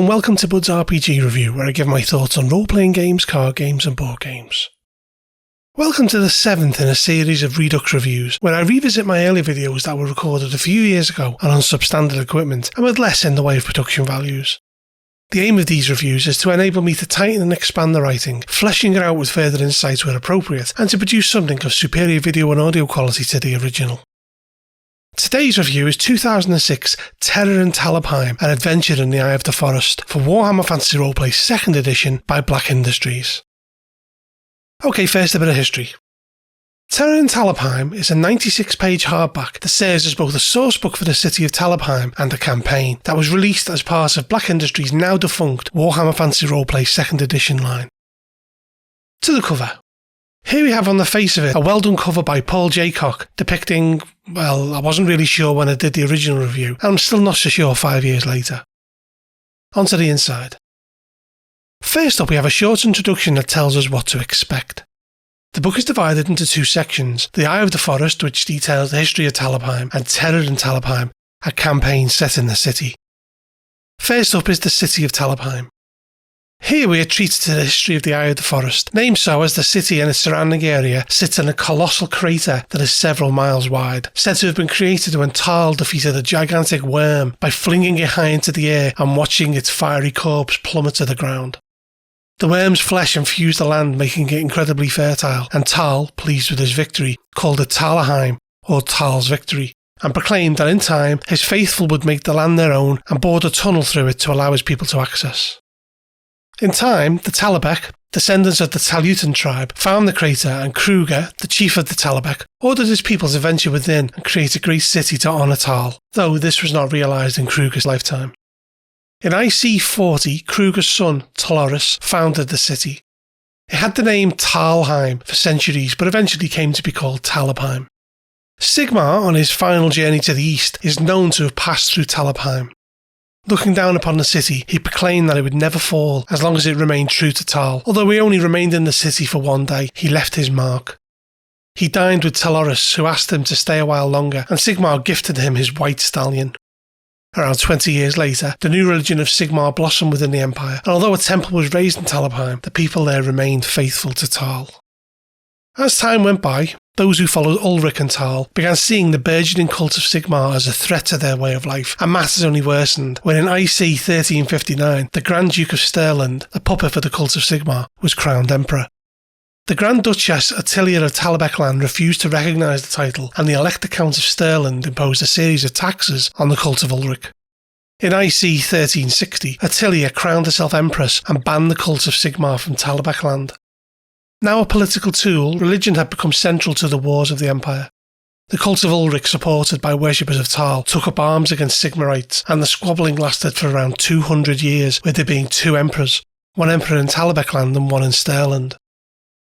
and welcome to Bud's RPG Review, where I give my thoughts on role-playing games, card games and board games. Welcome to the 7th in a series of Redux reviews, where I revisit my early videos that were recorded a few years ago and on substandard equipment and with less in the way of production values. The aim of these reviews is to enable me to tighten and expand the writing, fleshing it out with further insights where appropriate, and to produce something of superior video and audio quality to the original. Today's review is 2006 Terror in Talabheim, An Adventure in the Eye of the Forest for Warhammer Fantasy Roleplay 2nd edition by Black Industries. Okay, first a bit of history. Terror in Talabheim is a 96-page hardback that serves as both a sourcebook for the city of Talabheim and a campaign that was released as part of Black Industries' now defunct Warhammer Fantasy Roleplay 2nd edition line. To the cover. Here we have on the face of it a well-done cover by Paul Jaycock depicting, well, I wasn't really sure when I did the original review, and I'm still not so sure 5 years later. Onto the inside. First up, we have a short introduction that tells us what to expect. The book is divided into two sections: The Eye of the Forest, which details the history of Talabheim, and Terror in Talabheim, a campaign set in the city. First up is the city of Talabheim. Here we are treated to the history of the Eye of the Forest, named so as the city and its surrounding area sits in a colossal crater that is several miles wide, said to have been created when Tal defeated a gigantic worm by flinging it high into the air and watching its fiery corpse plummet to the ground. The worm's flesh infused the land, making it incredibly fertile, and Tal, pleased with his victory, called it Talabheim, or Tal's Victory, and proclaimed that in time his faithful would make the land their own and bored a tunnel through it to allow his people to access. In time, the Talabheim, descendants of the Talutan tribe, found the crater, and Kruger, the chief of the Talabheim, ordered his people to venture within and create a great city to honour Tal, though this was not realised in Kruger's lifetime. In IC 40, Kruger's son, Talorus, founded the city. It had the name Talheim for centuries, but eventually came to be called Talabheim. Sigmar, on his final journey to the east, is known to have passed through Talabheim. Looking down upon the city, he proclaimed that it would never fall as long as it remained true to Tal. Although he only remained in the city for one day, he left his mark. He dined with Talorus, who asked him to stay a while longer, and Sigmar gifted him his white stallion. Around 20 years later, the new religion of Sigmar blossomed within the empire, and although a temple was raised in Talabheim, the people there remained faithful to Tal. As time went by, those who followed Ulrich and Tal began seeing the burgeoning cult of Sigmar as a threat to their way of life, and matters only worsened when in IC 1359 the Grand Duke of Stirland, the puppet for the cult of Sigmar, was crowned emperor. The Grand Duchess Attilia of Talabheim refused to recognise the title, and the Elector Count of Stirland imposed a series of taxes on the cult of Ulrich. In IC 1360, Attilia crowned herself empress and banned the cult of Sigmar from Talabheim. Now a political tool, religion had become central to the wars of the empire. The cult of Ulrich, supported by worshippers of Tal, took up arms against Sigmarites, and the squabbling lasted for around 200 years, with there being two emperors, one emperor in Talabheim and one in Stirland.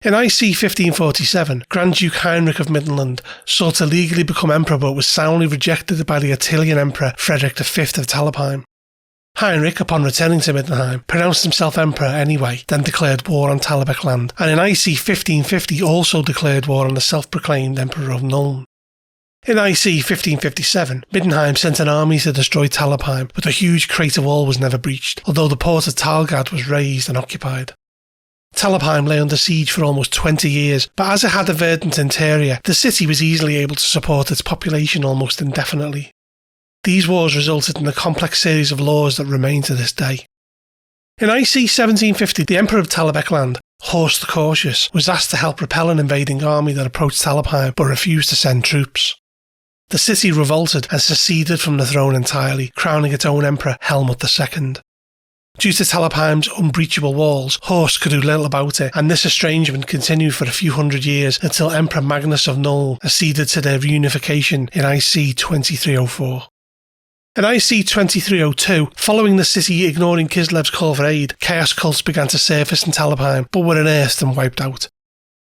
In IC 1547, Grand Duke Heinrich of Middenland sought to legally become emperor but was soundly rejected by the Attilian emperor Frederick V of Talabheim. Heinrich, upon returning to Middenheim, pronounced himself emperor anyway, then declared war on Talabheim, and in IC 1550 also declared war on the self-proclaimed Emperor of Nuln. In IC 1557, Middenheim sent an army to destroy Talabheim, but the huge crater wall was never breached, although the port of Talgad was razed and occupied. Talabheim lay under siege for almost 20 years, but as it had a verdant interior, the city was easily able to support its population almost indefinitely. These wars resulted in a complex series of laws that remain to this day. In IC 1750, the Emperor of Talabheim, Horst the Cautious, was asked to help repel an invading army that approached Talabheim but refused to send troops. The city revolted and seceded from the throne entirely, crowning its own emperor, Helmut II. Due to Talabheim's unbreachable walls, Horst could do little about it, and this estrangement continued for a few hundred years until Emperor Magnus of Nuln acceded to their reunification in IC 2304. In IC 2302, following the city ignoring Kislev's call for aid, chaos cults began to surface in Talabheim, but were unearthed and wiped out.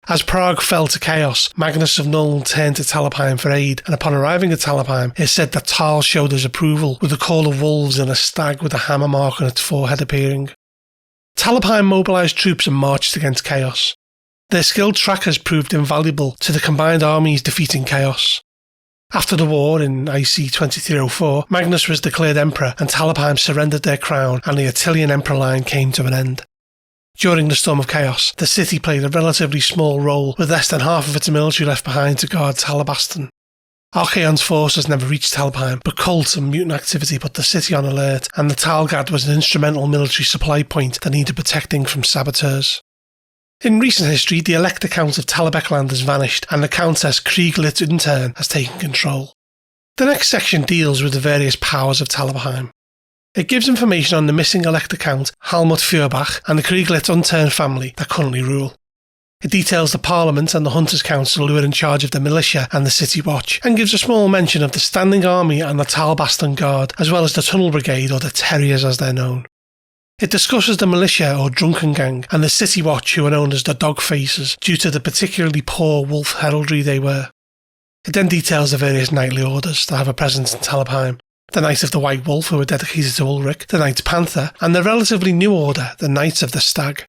As Prague fell to chaos, Magnus of Nuln turned to Talabheim for aid, and upon arriving at Talabheim, it is said that Tal showed his approval with the call of wolves and a stag with a hammer mark on its forehead appearing. Talabheim mobilised troops and marched against chaos. Their skilled trackers proved invaluable to the combined armies defeating chaos. After the war in IC 2304, Magnus was declared emperor and Talabheim surrendered their crown and the Attilian emperor line came to an end. During the Storm of Chaos, the city played a relatively small role with less than half of its military left behind to guard Talabastan. Archaon's forces never reached Talabheim, but cults and mutant activity put the city on alert and the Talgad was an instrumental military supply point that needed protecting from saboteurs. In recent history, the Elector Count of Talabheim has vanished and the Countess Krieglit Untern has taken control. The next section deals with the various powers of Talabheim. It gives information on the missing Elector Count, Halmut Feuerbach, and the Krieglit Untern family that currently rule. It details the Parliament and the Hunters' Council who are in charge of the militia and the City Watch, and gives a small mention of the Standing Army and the Talbastan Guard, as well as the Tunnel Brigade, or the Terriers as they're known. It discusses the militia or drunken gang and the City Watch who are known as the Dog Faces due to the particularly poor wolf heraldry they wear. It then details the various knightly orders that have a presence in Talabheim, the Knight of the White Wolf who are dedicated to Ulrich, the Knights Panther, and the relatively new order, the Knights of the Stag.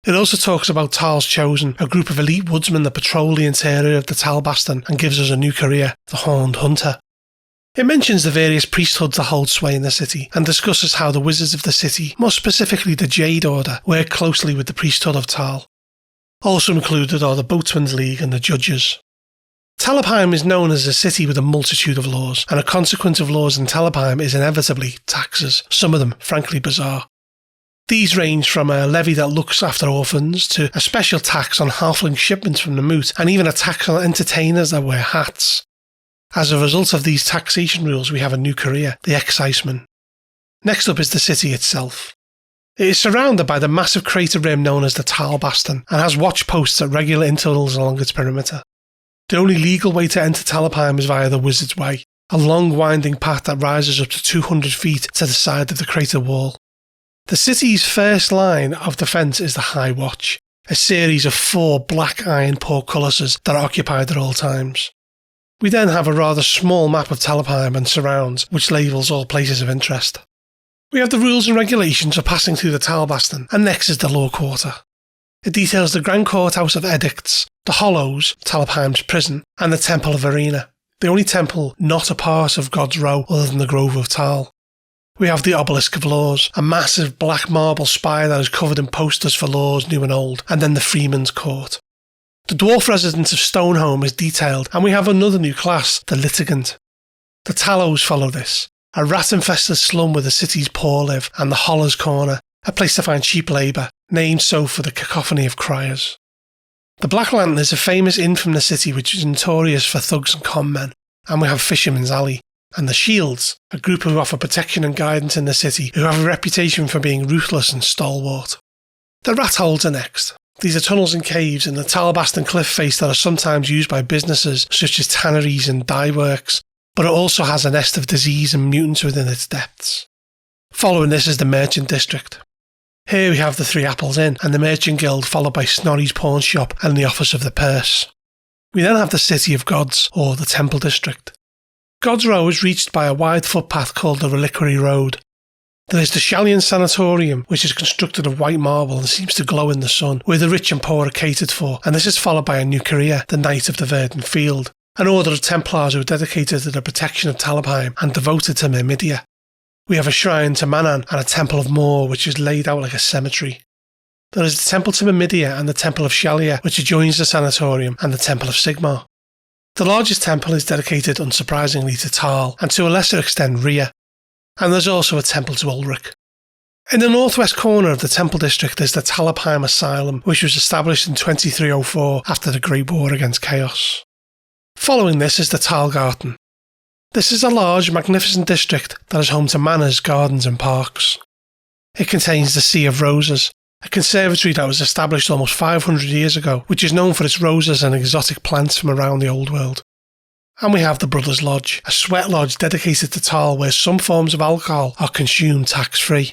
It also talks about Tal's Chosen, a group of elite woodsmen that patrol the interior of the Talbastan and gives us a new career, the Horned Hunter. It mentions the various priesthoods that hold sway in the city and discusses how the wizards of the city, more specifically the Jade Order, work closely with the priesthood of Tal. Also included are the Boatsmen's League and the Judges. Talabheim is known as a city with a multitude of laws, and a consequence of laws in Talabheim is inevitably taxes, some of them frankly bizarre. These range from a levy that looks after orphans to a special tax on halfling shipments from the moot and even a tax on entertainers that wear hats. As a result of these taxation rules, we have a new career, the exciseman. Next up is the city itself. It is surrounded by the massive crater rim known as the Talbastan and has watch posts at regular intervals along its perimeter. The only legal way to enter Talabheim is via the Wizard's Way, a long winding path that rises up to 200 feet to the side of the crater wall. The city's first line of defence is the High Watch, a series of 4 black iron portcullises that are occupied at all times. We then have a rather small map of Talabheim and surrounds, which labels all places of interest. We have the rules and regulations for passing through the Talbastan, and next is the Law Quarter. It details the Grand Courthouse of Edicts, the Hollows, Talabheim's prison, and the Temple of Arena, the only temple not a part of God's Row other than the Grove of Tal. We have the Obelisk of Laws, a massive black marble spire that is covered in posters for laws new and old, and then the Freeman's Court. The dwarf residence of Stoneholm is detailed, and we have another new class, the Litigant. The Tallows follow this, a rat-infested slum where the city's poor live, and the Holler's Corner, a place to find cheap labour, named so for the cacophony of criers. The Black Lantern is a famous inn from the city which is notorious for thugs and con men, and we have Fisherman's Alley, and the Shields, a group who offer protection and guidance in the city, who have a reputation for being ruthless and stalwart. The Rat Holes are next. These are tunnels and caves in the Talbastan cliff face that are sometimes used by businesses such as tanneries and dye works, but it also has a nest of disease and mutants within its depths. Following this is the Merchant District. Here we have the Three Apples Inn and the Merchant Guild, followed by Snorri's Pawn Shop and the Office of the Purse. We then have the City of Gods, or the Temple District. God's Row is reached by a wide footpath called the Reliquary Road. There is the Shallian Sanatorium, which is constructed of white marble and seems to glow in the sun, where the rich and poor are catered for, and this is followed by a new career, the Knight of the Verdant Field, an order of Templars who are dedicated to the protection of Talabheim and devoted to Myrmidia. We have a shrine to Manan and a Temple of Mor, which is laid out like a cemetery. There is the Temple to Myrmidia and the Temple of Shallia, which adjoins the Sanatorium, and the Temple of Sigmar. The largest temple is dedicated, unsurprisingly, to Tal, and to a lesser extent Rhea. And there's also a temple to Ulrich. In the northwest corner of the Temple District is the Talabheim Asylum, which was established in 2304 after the Great War against Chaos. Following this is the Talgarten. This is a large, magnificent district that is home to manors, gardens and parks. It contains the Sea of Roses, a conservatory that was established almost 500 years ago, which is known for its roses and exotic plants from around the Old World. And we have the Brothers' Lodge, a sweat lodge dedicated to Tal where some forms of alcohol are consumed tax-free.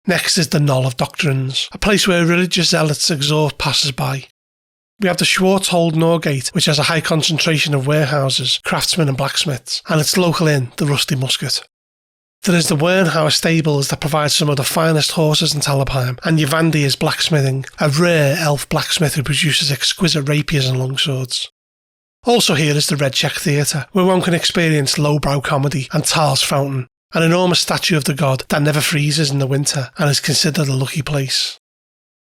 Next is the Knoll of Doctrines, a place where religious zealots exhort passers-by. We have the Schwarzhold Norgate, which has a high concentration of warehouses, craftsmen and blacksmiths, and its local inn, the Rusty Musket. There is the Wernhauer Stables that provide some of the finest horses in Talabheim, and Yvandi's Blacksmithing, a rare elf blacksmith who produces exquisite rapiers and longswords. Also here is the Red Check Theatre, where one can experience lowbrow comedy and Tal's Fountain, an enormous statue of the god that never freezes in the winter and is considered a lucky place.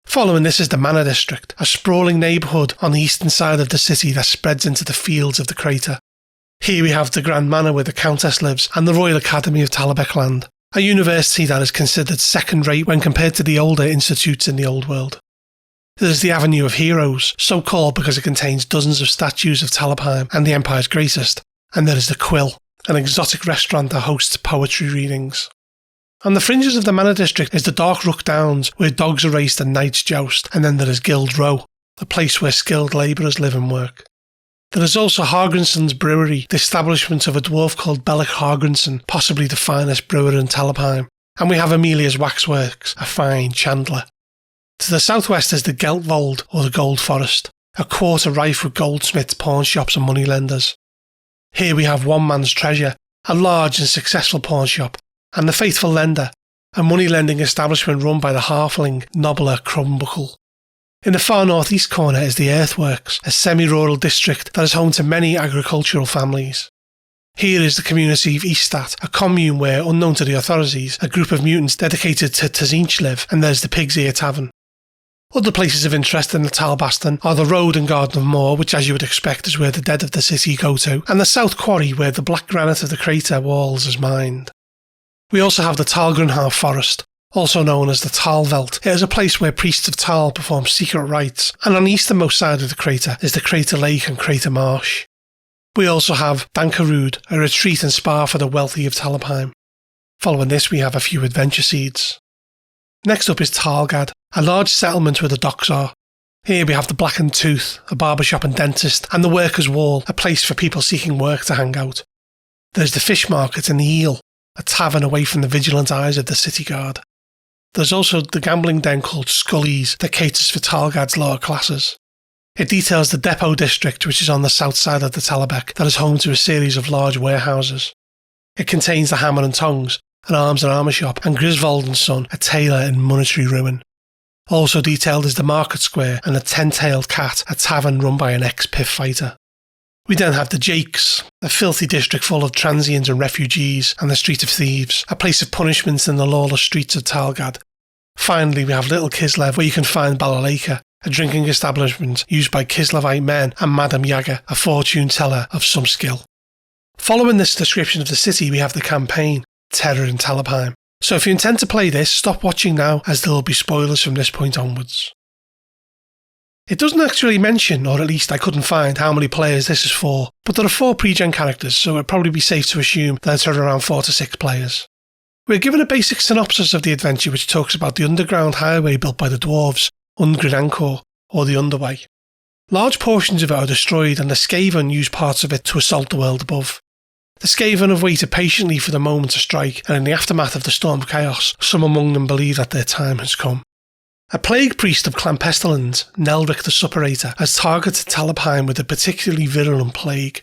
Following this is the Manor District, a sprawling neighbourhood on the eastern side of the city that spreads into the fields of the crater. Here we have the Grand Manor where the Countess lives and the Royal Academy of Talabheim, a university that is considered second-rate when compared to the older institutes in the Old World. There is the Avenue of Heroes, so called because it contains dozens of statues of Talabheim and the Empire's greatest, and there is the Quill, an exotic restaurant that hosts poetry readings. On the fringes of the Manor District is the Dark Rook Downs, where dogs are raced and knights joust, and then there is Guild Row, a place where skilled labourers live and work. There is also Hargrenson's Brewery, the establishment of a dwarf called Bellic Hargrenson, possibly the finest brewer in Talabheim, and we have Amelia's Waxworks, a fine chandler. To the southwest is the Geltwold, or the Gold Forest, a quarter rife with goldsmiths, pawnshops and moneylenders. Here we have One Man's Treasure, a large and successful pawnshop, and the Faithful Lender, a money-lending establishment run by the halfling Nobbler Crumbuckle. In the far northeast corner is the Earthworks, a semi-rural district that is home to many agricultural families. Here is the community of Eaststadt, a commune where, unknown to the authorities, a group of mutants dedicated to Tazinch live, and there's the Pig's Ear Tavern. Other places of interest in the Talbaston are the Road and Garden of Moor, which as you would expect is where the dead of the city go to, and the South Quarry where the black granite of the crater walls is mined. We also have the Talgrunhar Forest, also known as the Talveld. It is a place where priests of Tal perform secret rites, and on the easternmost side of the crater is the Crater Lake and Crater Marsh. We also have Dankerud, a retreat and spa for the wealthy of Talabheim. Following this we have a few adventure seeds. Next up is Talgad, a large settlement where the docks are. Here we have the Blackened Tooth, a barbershop and dentist, and the Workers' Wall, a place for people seeking work to hang out. There's the Fish Market and the Eel, a tavern away from the vigilant eyes of the city guard. There's also the gambling den called Scully's that caters for Talgad's lower classes. It details the Depot district, which is on the south side of the Talabheim, that is home to a series of large warehouses. It contains the Hammer and Tongs, an arms and armour shop, and Griswold and Son, a tailor in monetary ruin. Also detailed is the Market Square and the Ten-Tailed Cat, a tavern run by an ex-PIF fighter. We then have the Jakes, a filthy district full of transients and refugees, and the Street of Thieves, a place of punishments in the lawless streets of Talgad. Finally, we have Little Kislev, where you can find Balaleka, a drinking establishment used by Kislevite men, and Madame Yaga, a fortune teller of some skill. Following this description of the city, we have the campaign, Terror in Talabheim. So if you intend to play this, stop watching now, as there will be spoilers from this point onwards. It doesn't actually mention, or at least I couldn't find, how many players this is for, but there are 4 pre-gen characters, so it'd probably be safe to assume that it's around 4 to 6 players. We're given a basic synopsis of the adventure which talks about the underground highway built by the dwarves, Ungridankor, or the Underway. Large portions of it are destroyed and the Skaven use parts of it to assault the world above. The Skaven have waited patiently for the moment to strike, and in the aftermath of the Storm of Chaos, some among them believe that their time has come. A plague priest of Clan Pestilence, Nelric the Suppurator, has targeted Talabheim with a particularly virulent plague.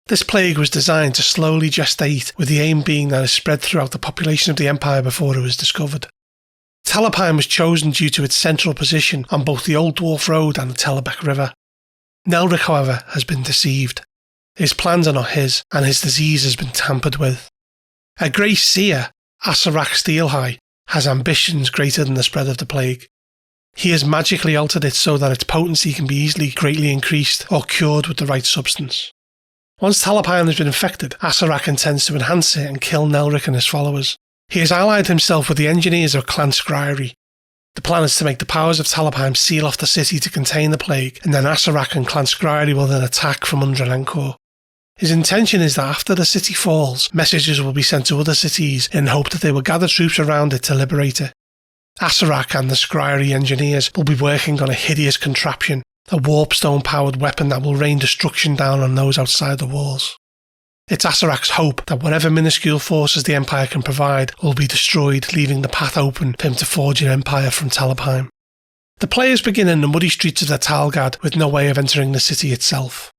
This plague was designed to slowly gestate, with the aim being that it spread throughout the population of the Empire before it was discovered. Talabheim was chosen due to its central position on both the Old Dwarf Road and the Telebeck River. Nelric, however, has been deceived. His plans are not his, and his disease has been tampered with. A grey seer, Asarak Steelhigh, has ambitions greater than the spread of the plague. He has magically altered it so that its potency can be easily greatly increased or cured with the right substance. Once Talabheim has been infected, Asarak intends to enhance it and kill Nelric and his followers. He has allied himself with the engineers of Clan Scryri. The plan is to make the powers of Talabheim seal off the city to contain the plague, and then Asarak and Clan Scryri will then attack from Ungridankor. His intention is that after the city falls, messages will be sent to other cities in hope that they will gather troops around it to liberate it. Asarak and the Scryri engineers will be working on a hideous contraption, a warpstone-powered weapon that will rain destruction down on those outside the walls. It's Asarak's hope that whatever minuscule forces the Empire can provide will be destroyed, leaving the path open for him to forge an empire from Talabheim. The players begin in the muddy streets of the Talgad with no way of entering the city itself.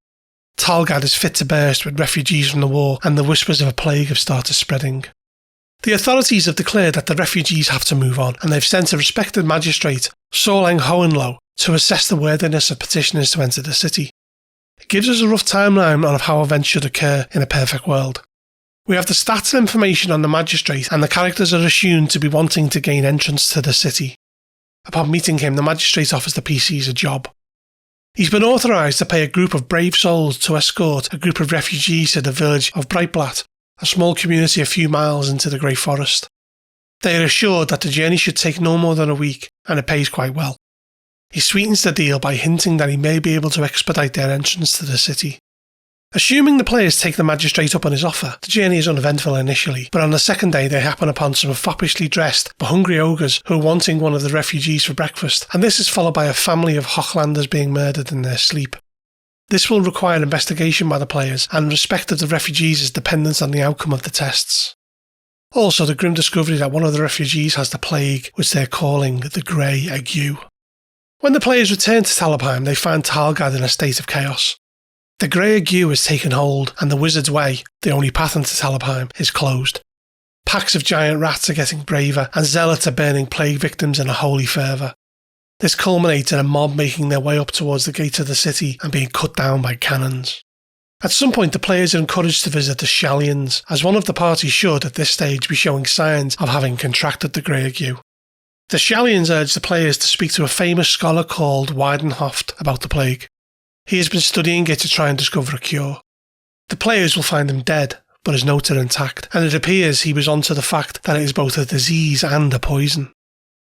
Talgad is fit to burst with refugees from the war, and the whispers of a plague have started spreading. The authorities have declared that the refugees have to move on, and they've sent a respected magistrate, Sorlang Hohenlohe, to assess the worthiness of petitioners to enter the city. It gives us a rough timeline of how events should occur in a perfect world. We have the stats and information on the magistrate, and the characters are assumed to be wanting to gain entrance to the city. Upon meeting him, the magistrate offers the PCs a job. He's been authorised to pay a group of brave souls to escort a group of refugees to the village of Breitblatt, a small community a few miles into the Grey Forest. They are assured that the journey should take no more than a week, and it pays quite well. He sweetens the deal by hinting that he may be able to expedite their entrance to the city. Assuming the players take the magistrate up on his offer, the journey is uneventful initially, but on the second day they happen upon some foppishly dressed but hungry ogres who are wanting one of the refugees for breakfast, and this is followed by a family of Hochlanders being murdered in their sleep. This will require investigation by the players, and respect of the refugees is dependent on the outcome of the tests. Also, the grim discovery that one of the refugees has the plague, which they're calling the Grey Ague. When the players return to Talabheim, they find Talgad in a state of chaos. The Grey Ague has taken hold, and the Wizard's Way, the only path into Talabheim, is closed. Packs of giant rats are getting braver, and zealots are burning plague victims in a holy fervour. This culminates in a mob making their way up towards the gate of the city and being cut down by cannons. At some point, the players are encouraged to visit the Shallians, as one of the party should at this stage be showing signs of having contracted the Grey Ague. The Shallians urge the players to speak to a famous scholar called Weidenhoft about the plague. He has been studying it to try and discover a cure. The players will find him dead, but his notes are intact, and it appears he was onto the fact that it is both a disease and a poison.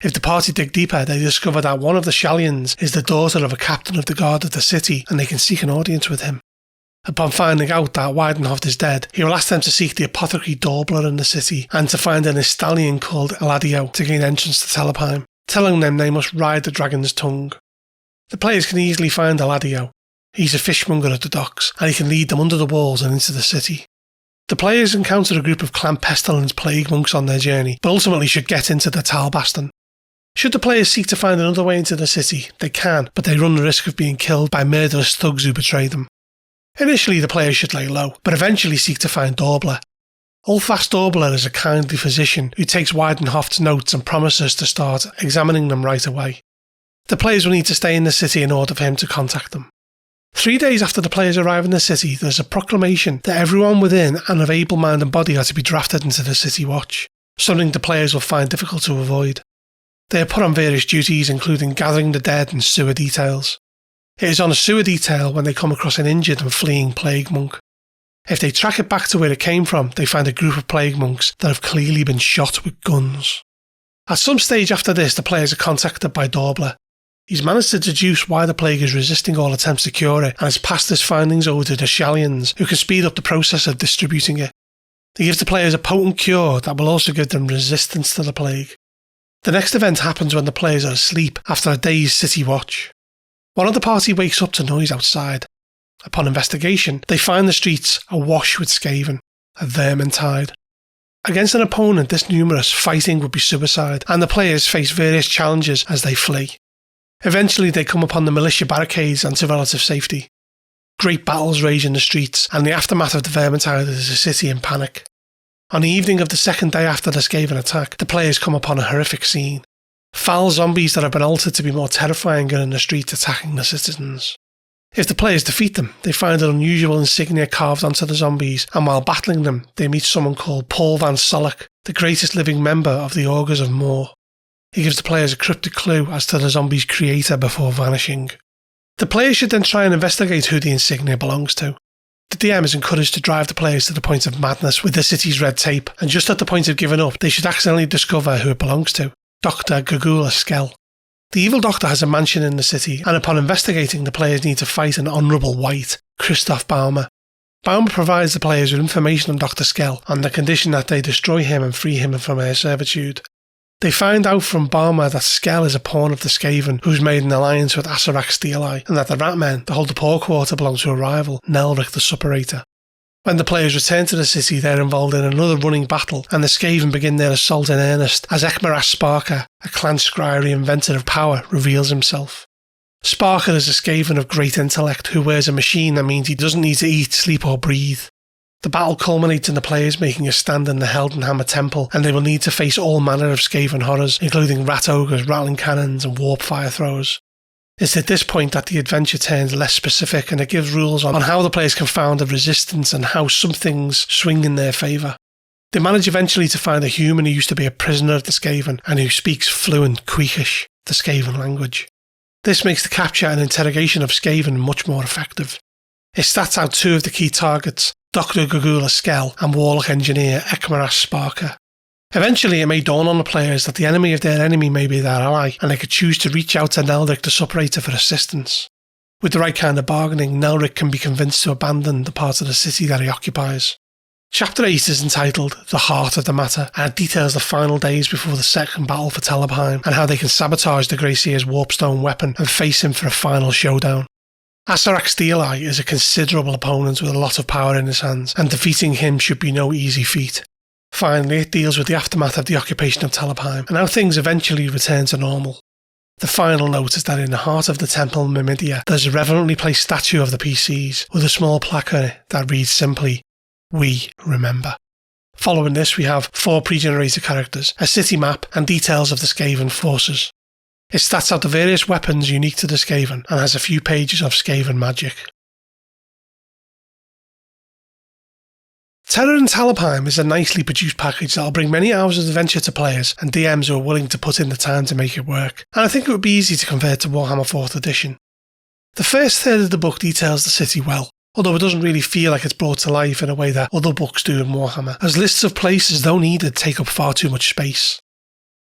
If the party dig deeper, they discover that one of the Shallians is the daughter of a captain of the guard of the city, and they can seek an audience with him. Upon finding out that Weidenhoft is dead, he will ask them to seek the apothecary Dorbler in the city and to find an stallion called Eladio to gain entrance to Talabheim, telling them they must ride the dragon's tongue. The players can easily find Eladio. He's a fishmonger at the docks, and he can lead them under the walls and into the city. The players encounter a group of Clan Pestilence plague monks on their journey, but ultimately should get into the Talbaston. Should the players seek to find another way into the city, they can, but they run the risk of being killed by murderous thugs who betray them. Initially, the players should lay low, but eventually seek to find Dorbler. Ulfast Dorbler is a kindly physician who takes Weidenhoft's notes and promises to start examining them right away. The players will need to stay in the city in order for him to contact them. 3 days after the players arrive in the city, there's a proclamation that everyone within and of able mind and body are to be drafted into the city watch, something the players will find difficult to avoid. They are put on various duties, including gathering the dead and sewer details. It is on a sewer detail when they come across an injured and fleeing plague monk. If they track it back to where it came from, they find a group of plague monks that have clearly been shot with guns. At some stage after this, the players are contacted by Dorbler. He's managed to deduce why the plague is resisting all attempts to cure it and has passed his findings over to the Shallians, who can speed up the process of distributing it. He gives the players a potent cure that will also give them resistance to the plague. The next event happens when the players are asleep after a day's city watch. One of the party wakes up to noise outside. Upon investigation, they find the streets awash with Skaven, a vermintide. Against an opponent this numerous, fighting would be suicide, and the players face various challenges as they flee. Eventually they come upon the militia barricades and to relative safety. Great battles rage in the streets, and the aftermath of the vermintide is a city in panic. On the evening of the second day after the Skaven attack, the players come upon a horrific scene. Foul zombies that have been altered to be more terrifying are in the streets attacking the citizens. If the players defeat them, they find an unusual insignia carved onto the zombies, and while battling them, they meet someone called Paul Van Solek, the greatest living member of the Augurs of Moor. He gives the players a cryptic clue as to the zombies' creator before vanishing. The players should then try and investigate who the insignia belongs to. The DM is encouraged to drive the players to the point of madness with the city's red tape, and just at the point of giving up, they should accidentally discover who it belongs to. Dr. Gagula Skell. The evil doctor has a mansion in the city, and upon investigating, the players need to fight an honourable wight, Christoph Baumer. Baumer provides the players with information on Dr. Skell on the condition that they destroy him and free him from their servitude. They find out from Baumer that Skell is a pawn of the Skaven who's made an alliance with Asarak Steeleye, and that the Ratmen that hold the Poor Quarter belong to a rival, Nelric the Suppurator. When the players return to the city, they're involved in another running battle, and the Skaven begin their assault in earnest as Ekmaras Sparker, a clan scryer inventor of power, reveals himself. Sparker is a Skaven of great intellect who wears a machine that means he doesn't need to eat, sleep or breathe. The battle culminates in the players making a stand in the Heldenhammer Temple, and they will need to face all manner of Skaven horrors, including rat ogres, rattling cannons and warp fire throwers. It's at this point that the adventure turns less specific and it gives rules on how the players can found a resistance and how some things swing in their favour. They manage eventually to find a human who used to be a prisoner of the Skaven and who speaks fluent Queekish, the Skaven language. This makes the capture and interrogation of Skaven much more effective. It stats out two of the key targets, Dr. Gugula Skell and Warlock Engineer Ekmaras Sparker. Eventually it may dawn on the players that the enemy of their enemy may be their ally, and they could choose to reach out to Nelric the Suppurator for assistance. With the right kind of bargaining, Nelric can be convinced to abandon the part of the city that he occupies. Chapter 8 is entitled The Heart of the Matter, and it details the final days before the second battle for Talabheim and how they can sabotage the Grey Seer's Warpstone weapon and face him for a final showdown. Asarak Steeleye is a considerable opponent with a lot of power in his hands, and defeating him should be no easy feat. Finally, it deals with the aftermath of the occupation of Talabheim and how things eventually return to normal. The final note is that in the heart of the Temple Mimidia, there's a reverently placed statue of the PCs with a small plaque on it that reads simply, "We remember." Following this, we have 4 pre-generated characters, a city map, and details of the Skaven forces. It stats out the various weapons unique to the Skaven and has a few pages of Skaven magic. Terror in Talabheim is a nicely produced package that will bring many hours of adventure to players and DMs who are willing to put in the time to make it work, and I think it would be easy to convert to Warhammer 4th edition. The first third of the book details the city well, although it doesn't really feel like it's brought to life in a way that other books do in Warhammer, as lists of places, though needed, take up far too much space.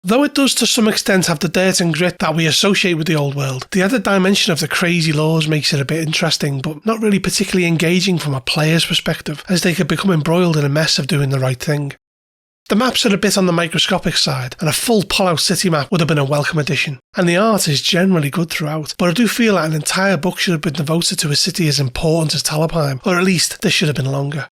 Though it does to some extent have the dirt and grit that we associate with the old world, the added dimension of the crazy laws makes it a bit interesting, but not really particularly engaging from a player's perspective, as they could become embroiled in a mess of doing the right thing. The maps are a bit on the microscopic side, and a full pull-out city map would have been a welcome addition, and the art is generally good throughout, but I do feel that an entire book should have been devoted to a city as important as Talabheim, or at least this should have been longer.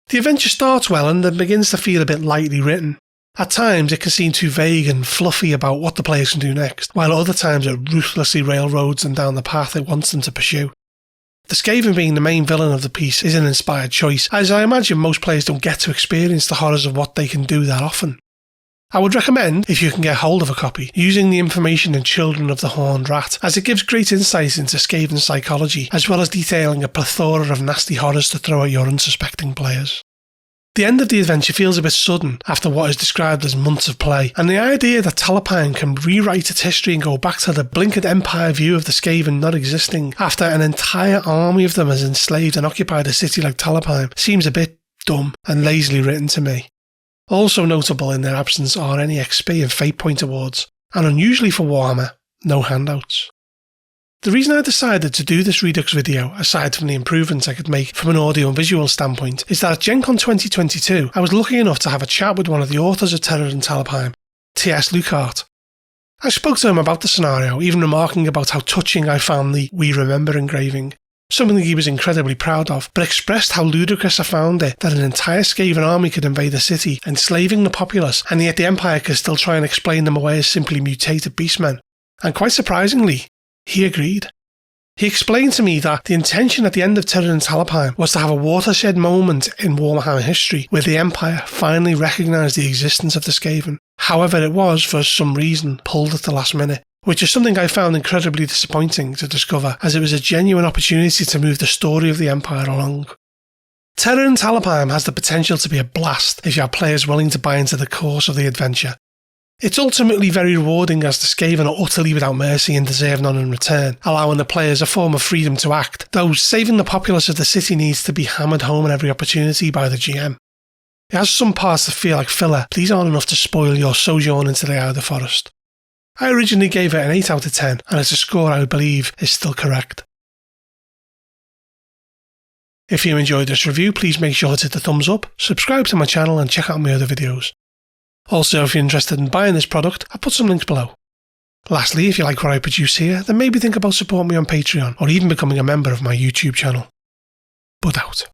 The adventure starts well and then begins to feel a bit lightly written. At times it can seem too vague and fluffy about what the players can do next, while at other times it ruthlessly railroads them down the path it wants them to pursue. The Skaven being the main villain of the piece is an inspired choice, as I imagine most players don't get to experience the horrors of what they can do that often. I would recommend, if you can get hold of a copy, using the information in Children of the Horned Rat, as it gives great insight into Skaven psychology, as well as detailing a plethora of nasty horrors to throw at your unsuspecting players. The end of the adventure feels a bit sudden after what is described as months of play, and the idea that Talabheim can rewrite its history and go back to the blinkered empire view of the Skaven not existing after an entire army of them has enslaved and occupied a city like Talabheim seems a bit dumb and lazily written to me. Also notable in their absence are any XP and fate point awards, and unusually for Warhammer, no handouts. The reason I decided to do this Redux video, aside from the improvements I could make from an audio and visual standpoint, is that at Gen Con 2022 I was lucky enough to have a chat with one of the authors of Terror in Talabheim, T.S. Lukart. I spoke to him about the scenario, even remarking about how touching I found the "We Remember" engraving, something he was incredibly proud of, but expressed how ludicrous I found it that an entire Skaven army could invade a city, enslaving the populace, and yet the Empire could still try and explain them away as simply mutated beastmen. And quite surprisingly, he agreed. He explained to me that the intention at the end of Terror in Talabheim was to have a watershed moment in Warhammer history where the Empire finally recognised the existence of the Skaven. However, it was, for some reason, pulled at the last minute, which is something I found incredibly disappointing to discover, as it was a genuine opportunity to move the story of the Empire along. Terror in Talabheim has the potential to be a blast if you have players willing to buy into the course of the adventure. It's ultimately very rewarding as the Skaven are utterly without mercy and deserve none in return, allowing the players a form of freedom to act, though saving the populace of the city needs to be hammered home at every opportunity by the GM. It has some parts that feel like filler, but these aren't enough to spoil your sojourn into the Outer Forest. I originally gave it an 8 out of 10, and it's a score I believe is still correct. If you enjoyed this review, please make sure to hit the thumbs up, subscribe to my channel and check out my other videos. Also, if you're interested in buying this product, I'll put some links below. Lastly, if you like what I produce here, then maybe think about supporting me on Patreon or even becoming a member of my YouTube channel. Bud out.